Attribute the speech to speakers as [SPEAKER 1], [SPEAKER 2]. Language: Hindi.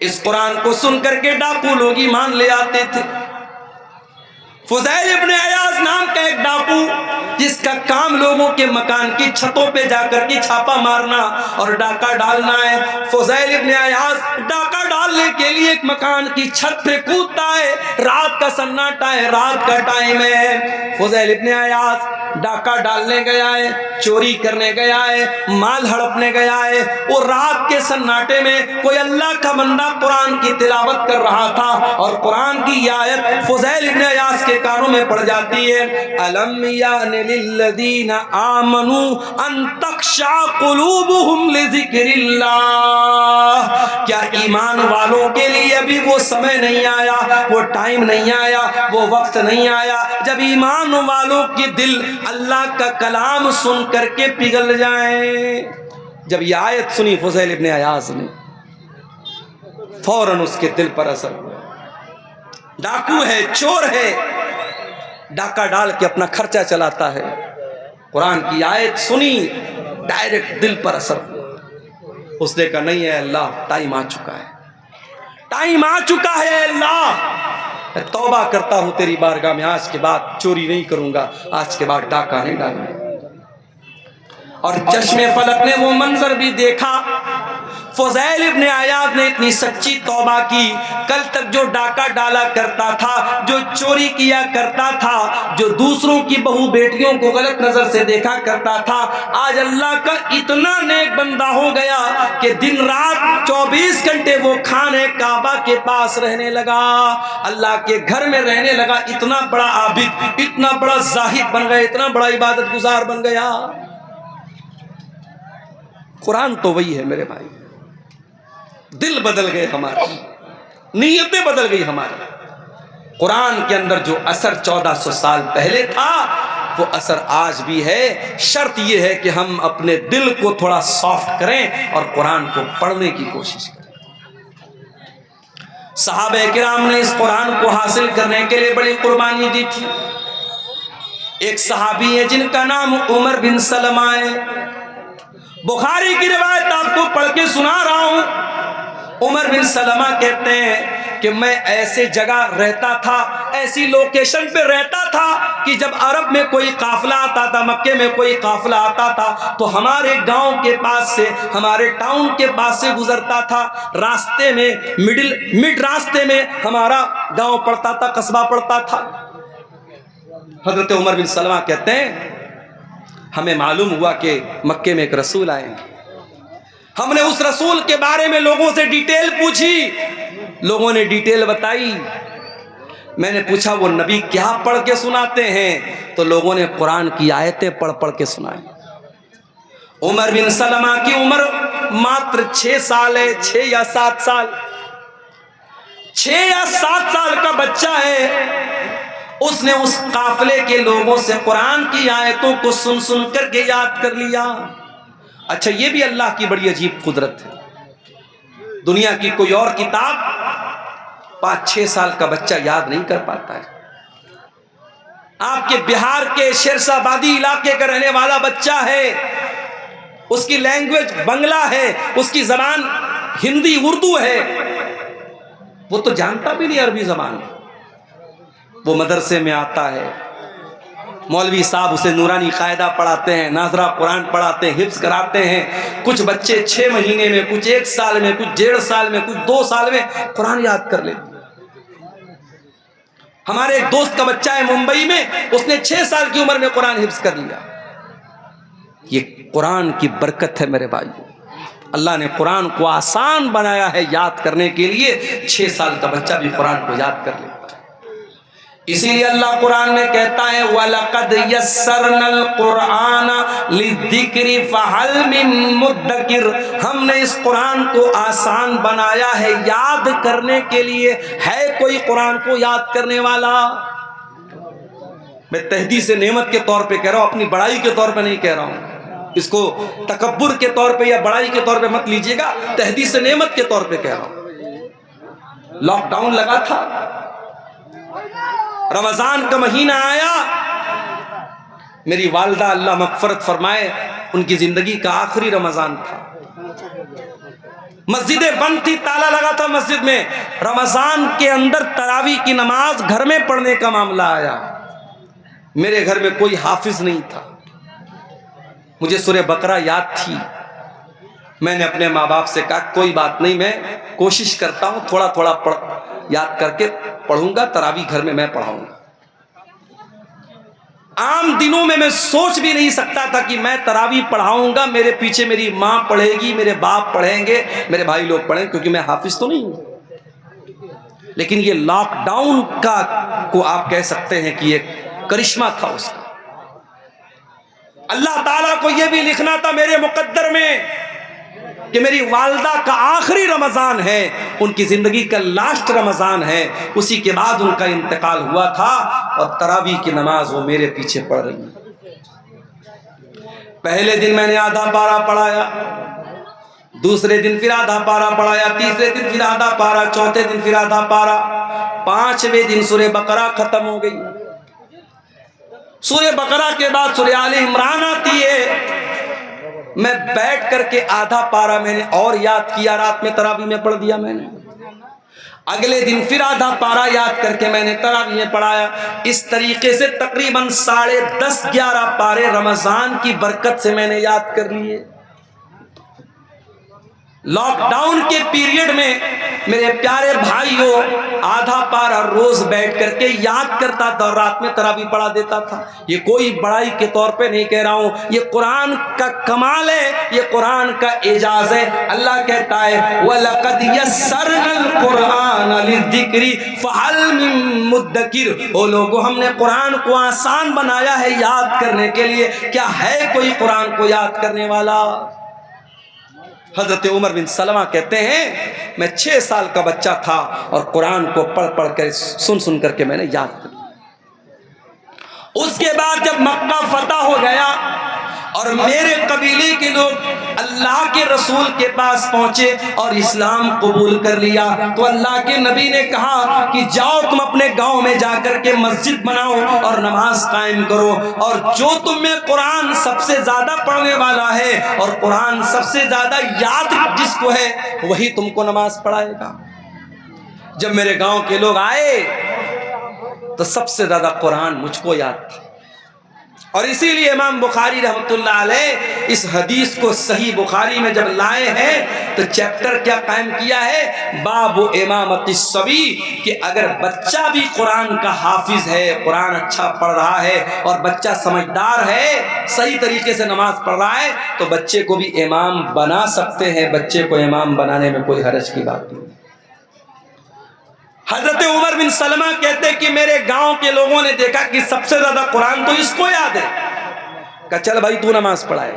[SPEAKER 1] इस कुरान को सुन करके डाकू लोग ईमान ले आते थे। फुज़ैल इब्न अयाज़ नाम का एक डाकू, जिसका काम लोगों के मकान की छतों पे जाकर के छापा मारना और डाका डालना है। फुज़ैल इब्न अयाज़ डाका डालने के लिए एक मकान की छत पे कूदता है। रात का सन्नाटा है, रात का टाइम है। फुज़ैल इब्न अयाज़ डाका डालने गया है, चोरी करने गया है, माल हड़पने गया है। और रात के सन्नाटे में कोई अल्लाह का बंदा कुरान की तिलावत कर रहा था और कुरान की आयत फुज़ैल इब्न अयाज़ के कानों में पड़ जाती है। अलम यानि लिल्लज़ीना आमनू अन तख़शा क़ुलूबुहुम लिज़िक्रिल्लाह, क्या ईमान वालों के लिए अभी वो समय नहीं आया, वो टाइम नहीं आया, वो वक्त नहीं आया जब ईमान वालों के दिल अल्लाह का कलाम सुन करके पिघल जाए। जब ये आयत सुनी फुज़ैल इब्न अयाज़ ने, फौरन उसके दिल पर असर हुआ। डाकू है, चोर है, डाका डाल के अपना खर्चा चलाता है। कुरान की आयत सुनी, डायरेक्ट दिल पर असर हुआ। उसने कहा नहीं है अल्लाह, टाइम आ चुका है, टाइम आ चुका है अल्लाह, मैं तौबा करता हूं तेरी बारगाह में, आज के बाद चोरी नहीं करूंगा, आज के बाद डाका नहीं डालूंगा। और चश्मे फलक ने वो मंजर भी देखा। फुज़ैल इब्न अयाज़ ने इतनी सच्ची तौबा की, कल तक जो डाका डाला करता था, जो चोरी किया करता था, जो दूसरों की बहू बेटियों को गलत नजर से देखा करता था, आज अल्लाह का इतना नेक बंदा हो गया कि दिन रात 24 घंटे वो खाने काबा के पास रहने लगा, अल्लाह के घर में रहने लगा। इतना बड़ा आबिद, इतना बड़ा जाहिद बन गया, इतना बड़ा इबादत गुजार बन गया। कुरान तो वही है मेरे भाई, दिल बदल गए हमारे, नीयतें बदल गई हमारी। कुरान के अंदर जो असर 1400 साल पहले था वो असर आज भी है। शर्त यह है कि हम अपने दिल को थोड़ा सॉफ्ट करें और कुरान को पढ़ने की कोशिश करें। सहाबे किराम ने इस कुरान को हासिल करने के लिए बड़ी कुर्बानी दी थी। एक सहाबी है जिनका नाम उमर बिन सलमा है। बुखारी की रिवायत आपको पढ़ के सुना रहा हूं। उमर बिन सलमा कहते हैं कि मैं ऐसे जगह रहता था, ऐसी लोकेशन पे रहता था कि जब अरब में कोई काफिला आता था, मक्के में कोई काफिला आता था, तो हमारे गांव के पास से, हमारे टाउन के पास से गुजरता था। रास्ते में मिड रास्ते में हमारा गांव पड़ता था, कस्बा पड़ता था। हजरत उमर बिन सलमा कहते हैं हमें मालूम हुआ कि मक्के में एक रसूल आए। हमने उस रसूल के बारे में लोगों से डिटेल पूछी, लोगों ने डिटेल बताई। मैंने पूछा वो नबी क्या पढ़ के सुनाते हैं, तो लोगों ने कुरान की आयतें पढ़ पढ़ के सुनाई। उमर बिन सलमा की उम्र मात्र 6 साल है, 6 या 7 साल, 6 या 7 साल का बच्चा है। उसने उस काफिले के लोगों से कुरान की आयतों को सुन सुन करके याद कर लिया। अच्छा, ये भी अल्लाह की बड़ी अजीब कुदरत है। दुनिया की कोई और किताब 5-6 साल का बच्चा याद नहीं कर पाता है। आपके बिहार के शेरशाबादी इलाके का रहने वाला बच्चा है, उसकी लैंग्वेज बंगला है, उसकी जबान हिंदी उर्दू है, वो तो जानता भी नहीं अरबी जबान। वो मदरसे में आता है, मौलवी साहब उसे नूरानी कायदा पढ़ाते हैं, नाजरा कुरान पढ़ाते हैं, हिफ्ज कराते हैं। कुछ बच्चे 6 महीने में, कुछ 1 साल में, कुछ 1.5 साल में, कुछ 2 साल में कुरान याद कर लेते हैं। हमारे एक दोस्त का बच्चा है मुंबई में, उसने 6 साल की उम्र में कुरान हिफ्ज कर लिया। ये कुरान की बरकत है मेरे भाई। अल्लाह ने कुरान को आसान बनाया है याद करने के लिए। 6 साल का बच्चा भी कुरान को याद कर लेता है। इसीलिए अल्लाह कुरान में कहता है वलक़द यस्सरनल कुरान लिज़िक्रि फ़हल मिन मुद्दकिर, हमने इस कुरान को आसान बनाया है याद करने के लिए, है कोई कुरान को याद करने वाला? मैं तहदी से नेमत के तौर पे कह रहा हूं, अपनी बड़ाई के तौर पे नहीं कह रहा हूं। इसको तकब्बुर के तौर पे या बड़ाई के तौर पे मत लीजिएगा, तहदी से नेमत के तौर पे कह रहा हूं। लॉकडाउन लगा था, रमजान का महीना आया, मेरी वालदा अल्लाह मग़फ़िरत फरमाए, उनकी जिंदगी का आखिरी रमजान था। मस्जिदें बंद थी, ताला लगा था मस्जिद में। रमजान के अंदर तरावी की नमाज घर में पढ़ने का मामला आया। मेरे घर में कोई हाफिज नहीं था, मुझे सूरह बकरा याद थी। मैंने अपने माँ बाप से कहा कोई बात नहीं, मैं कोशिश करता हूँ, थोड़ा थोड़ा याद करके पढ़ूंगा, तरावी घर में मैं पढ़ाऊंगा। आम दिनों में मैं सोच भी नहीं सकता था कि मैं तरावी पढ़ाऊंगा, मेरे पीछे मेरी माँ पढ़ेगी, मेरे बाप पढ़ेंगे, मेरे भाई लोग पढ़ेंगे, क्योंकि मैं हाफिज तो नहीं हूं। लेकिन ये लॉकडाउन का को आप कह सकते हैं कि एक करिश्मा था उसका। अल्लाह ताला को यह भी लिखना था मेरे मुकद्दर में कि मेरी वालदा का आखिरी रमजान है, उनकी जिंदगी का लास्ट रमजान है, उसी के बाद उनका इंतकाल हुआ था और तरावी की नमाज वो मेरे पीछे पढ़ रही है। पहले दिन मैंने आधा पारा पढ़ाया, दूसरे दिन फिर आधा पारा पढ़ाया, तीसरे दिन फिर आधा पारा, चौथे दिन फिर आधा पारा, पांचवें दिन सूरह बकरा खत्म हो गई। सूरह बकरा के बाद सूरह आले इमरान आती है। मैं बैठ करके आधा पारा मैंने और याद किया, रात में तरावी में पढ़ दिया मैंने। अगले दिन फिर आधा पारा याद करके मैंने तरावी में पढ़ाया। इस तरीके से तकरीबन 10:30-11 पारे रमजान की बरकत से मैंने याद कर लिए। लॉकडाउन के पीरियड में मेरे प्यारे भाइयों, आधा पारा रोज बैठ करके याद करता था और रात में तरावी पढ़ा देता था। ये कोई बड़ाई के तौर पे नहीं कह रहा हूं, ये कुरान का कमाल है, ये कुरान का एजाज है। अल्लाह कहता है वलक़द यस्सरनल कुरान लिज़िक्रि फ़हल मिन मुद्दकिर। ओ लोगों, हमने कुरान को आसान बनाया है याद करने के लिए, क्या है कोई कुरान को याद करने वाला? हजरत उमर बिन सलमा कहते हैं मैं 6 साल का बच्चा था और कुरान को पढ़ पढ़ कर सुन करके मैंने याद कर। उसके बाद जब मक्का फतह हो गया और मेरे कबीले के लोग अल्लाह के रसूल के पास पहुंचे और इस्लाम कबूल कर लिया, तो अल्लाह के नबी ने कहा कि जाओ तुम अपने गांव में जाकर के मस्जिद बनाओ और नमाज कायम करो, और जो तुम में कुरान सबसे ज्यादा पढ़ने वाला है और कुरान सबसे ज्यादा याद जिसको है वही तुमको नमाज पढ़ाएगा। जब मेरे गांव के लोग आए तो सबसे ज्यादा कुरान मुझको याद था, और इसीलिए इमाम बुखारी रहमतुल्लाह अलैह इस हदीस को सही बुखारी में जब लाए हैं तो चैप्टर क्या कायम किया है, बाबु इमामतिस सबी, कि अगर बच्चा भी कुरान का हाफिज है, कुरान अच्छा पढ़ रहा है और बच्चा समझदार है, सही तरीके से नमाज पढ़ रहा है, तो बच्चे को भी इमाम बना सकते हैं। बच्चे को इमाम बनाने में कोई हरज की बात नहीं। हजरत उमर बिन सलमा कहते कि मेरे गांव के लोगों ने देखा कि सबसे ज्यादा कुरान तो इसको याद है, कहा चल भाई तू नमाज पढ़ाए।